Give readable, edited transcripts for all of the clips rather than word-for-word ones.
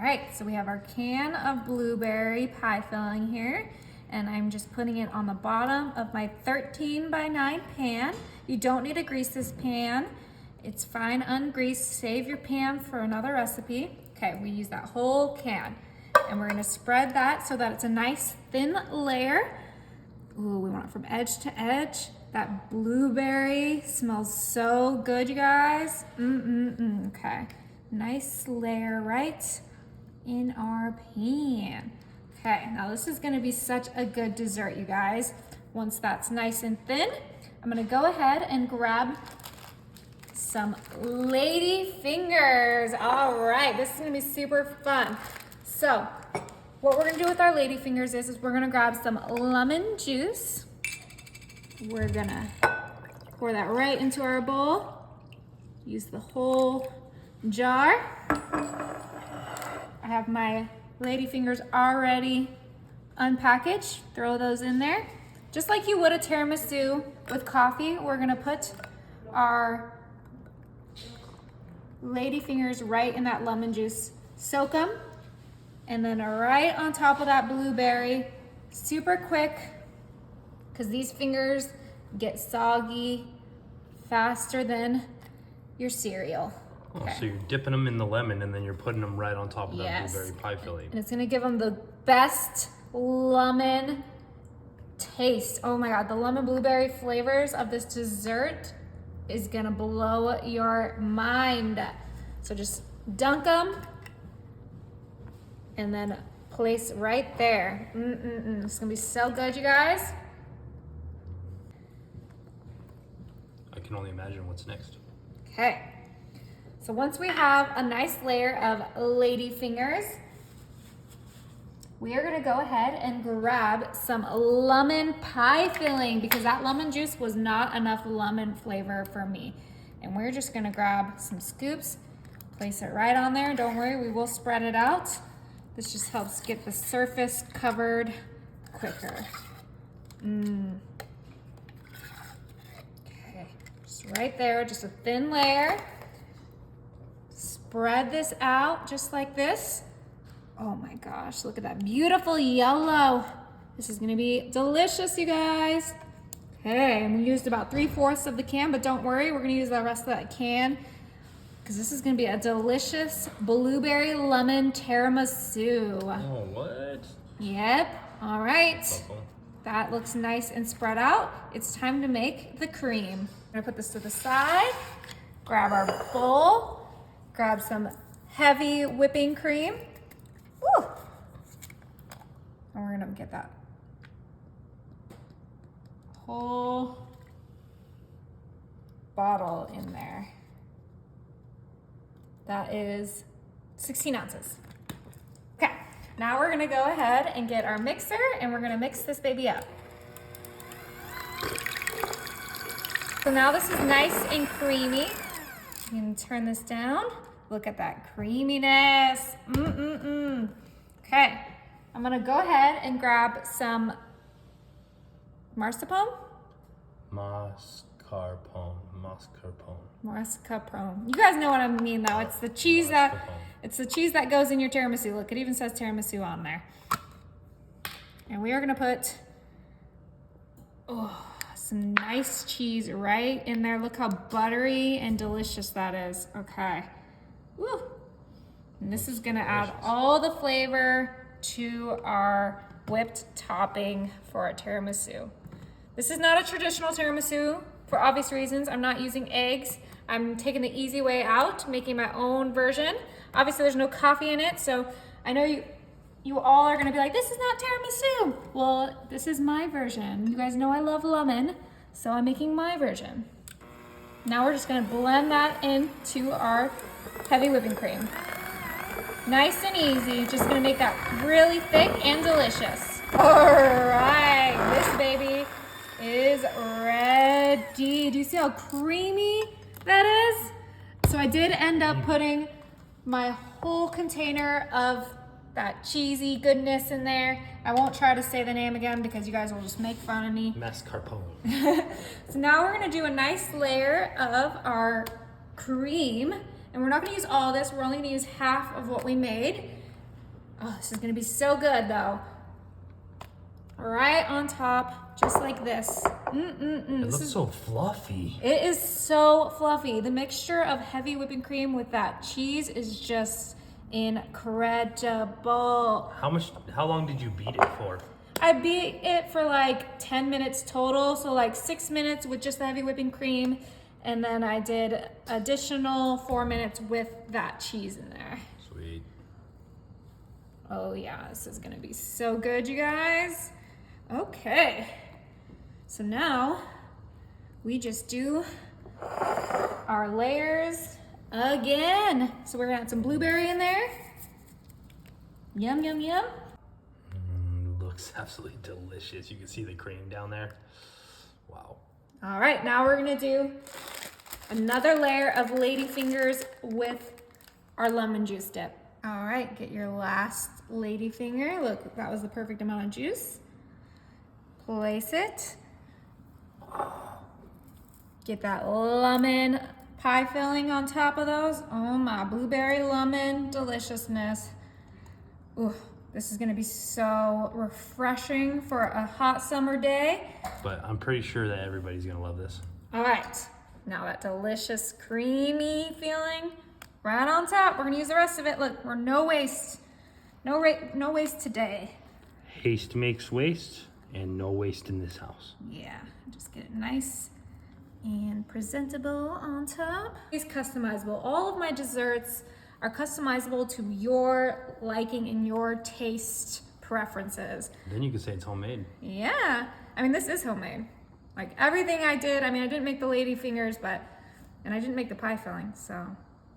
right, so we have our can of blueberry pie filling here, and I'm just putting it on the bottom of my 13 by 9 pan. You don't need to grease this pan. It's fine ungreased. Save your pan for another recipe. Okay, we use that whole can, and we're gonna spread that so that it's a nice thin layer. Ooh, we want it from edge to edge. That blueberry smells so good, you guys. Okay, nice layer right in our pan. Okay, now this is gonna be such a good dessert, you guys. Once that's nice and thin, I'm gonna go ahead and grab some lady fingers. All right, this is gonna be super fun. So, what we're gonna do with our lady fingers is we're gonna grab some lemon juice. We're gonna pour that right into our bowl. Use the whole jar. I have my lady fingers already unpackaged. Throw those in there. Just like you would a tiramisu with coffee, we're gonna put our lady fingers right in that lemon juice. Soak them. And then right on top of that blueberry, super quick, because these fingers get soggy faster than your cereal. Oh, Okay. so you're dipping them in the lemon and then you're putting them right on top of that Yes. blueberry pie filling. And it's gonna give them the best lemon taste. Oh my God, the lemon blueberry flavors of this dessert is gonna blow your mind. So just dunk them and then place right there. It's gonna be so good, you guys. I can only imagine what's next. Okay, so once we have a nice layer of lady fingers, we are gonna go ahead and grab some lemon pie filling because that lemon juice was not enough lemon flavor for me. And we're just gonna grab some scoops, place it right on there. Don't worry, we will spread it out. This just helps get the surface covered quicker. Okay, just right there, just a thin layer. Spread this out just like this. Oh my gosh, look at that beautiful yellow. This is gonna be delicious, you guys. Okay, and we used about 3/4 of the can, but don't worry, we're gonna use the rest of that can because this is gonna be a delicious blueberry lemon tiramisu. Oh, what? Yep, all right. Uh-oh. That looks nice and spread out. It's time to make the cream. I'm gonna put this to the side, grab our bowl, grab some heavy whipping cream. Woo! And we're gonna get that whole bottle in there. That is 16 ounces. Okay, now we're gonna go ahead and get our mixer and we're gonna mix this baby up. So now this is nice and creamy. You can turn this down. Look at that creaminess. Okay, I'm gonna go ahead and grab some mascarpone. Mascarpone. You guys know what I mean though. It's the cheese that goes in your tiramisu. Look, it even says tiramisu on there. And we are gonna put some nice cheese right in there. Look how buttery and delicious that is. Okay. Woo. And this is gonna add all the flavor to our whipped topping for our tiramisu. This is not a traditional tiramisu for obvious reasons. I'm not using eggs. I'm taking the easy way out, making my own version. Obviously there's no coffee in it, so I know you all are gonna be like, this is not tiramisu. Well, this is my version. You guys know I love lemon, so I'm making my version. Now we're just gonna blend that into our heavy whipping cream. Nice and easy, just gonna make that really thick and delicious. All right, this baby is ready. Do you see how creamy that is? So I did end up putting my whole container of that cheesy goodness in there. I won't try to say the name again because you guys will just make fun of me. Mascarpone. So now we're gonna do a nice layer of our cream, and we're not gonna use all this, we're only gonna use half of what we made. Oh, this is gonna be so good though. Right on top, just like this. It looks so fluffy. It is so fluffy. The mixture of heavy whipping cream with that cheese is just incredible. How long did you beat it for? I beat it for like 10 minutes total, so like 6 minutes with just the heavy whipping cream, and then I did additional 4 minutes with that cheese in there. Sweet. Oh yeah, this is gonna be so good, you guys. Okay, so now we just do our layers again. So we're gonna add some blueberry in there. Yum, yum, yum. Looks absolutely delicious. You can see the cream down there. Wow. All right, now we're gonna do another layer of ladyfingers with our lemon juice dip. All right, get your last ladyfinger. Look, that was the perfect amount of juice. Place it. Get that lemon pie filling on top of those. Oh my, blueberry lemon deliciousness. Ooh, this is gonna be so refreshing for a hot summer day. But I'm pretty sure that everybody's gonna love this. All right, now that delicious creamy feeling right on top. We're gonna use the rest of it. Look, we're no waste. No waste today. Haste makes waste, and no waste in this house. Yeah, just get it nice and presentable on top. It's customizable. All of my desserts are customizable to your liking and your taste preferences. Then you can say it's homemade. Yeah, I mean, this is homemade. Like everything I did, I mean, I didn't make the lady fingers, and I didn't make the pie filling, so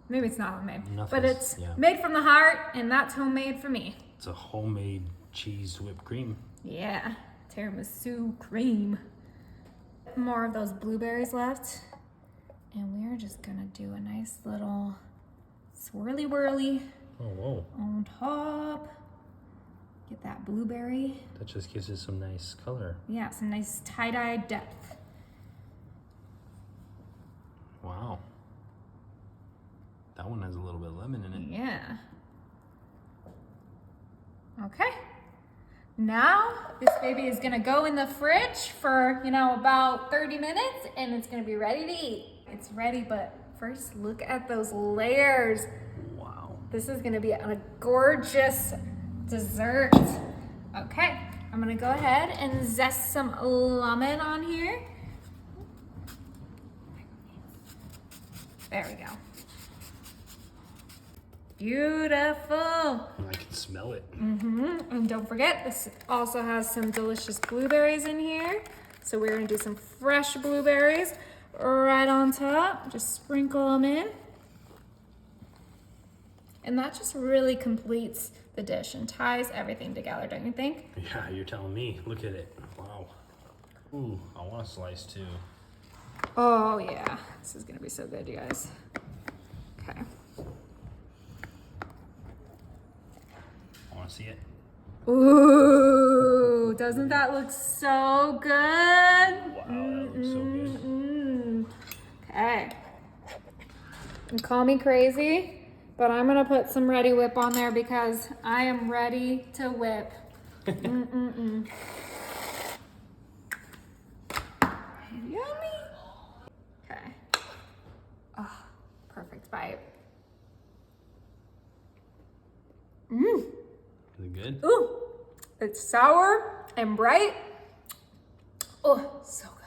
maybe it's not homemade. But it's made from the heart, and that's homemade for me. It's a homemade cheese whipped cream. Yeah, tiramisu cream. More of those blueberries left, and we're just gonna do a nice little swirly whirly Oh, whoa. on top. Get that blueberry. That just gives it some nice color. Yeah, some nice tie-dye depth. Wow. That one has a little bit of lemon in it. Yeah. Okay. Now, this baby is gonna go in the fridge for, about 30 minutes, and it's gonna be ready to eat. It's ready, but first look at those layers. Wow. This is gonna be a gorgeous dessert. Okay, I'm gonna go ahead and zest some lemon on here. There we go. Beautiful. I can smell it. And don't forget, this also has some delicious blueberries in here. So we're gonna do some fresh blueberries right on top. Just sprinkle them in. And that just really completes the dish and ties everything together, don't you think? Yeah, you're telling me. Look at it. Wow. Ooh, I want a slice too. Oh yeah, this is gonna be so good, you guys. Okay. I want to see it. Ooh, doesn't that look so good? Wow, that looks so good. Okay. And call me crazy, but I'm gonna put some Ready Whip on there because I am ready to whip. Yummy. Okay. Oh, perfect bite. Is it good? Ooh, it's sour and bright. Oh, so good.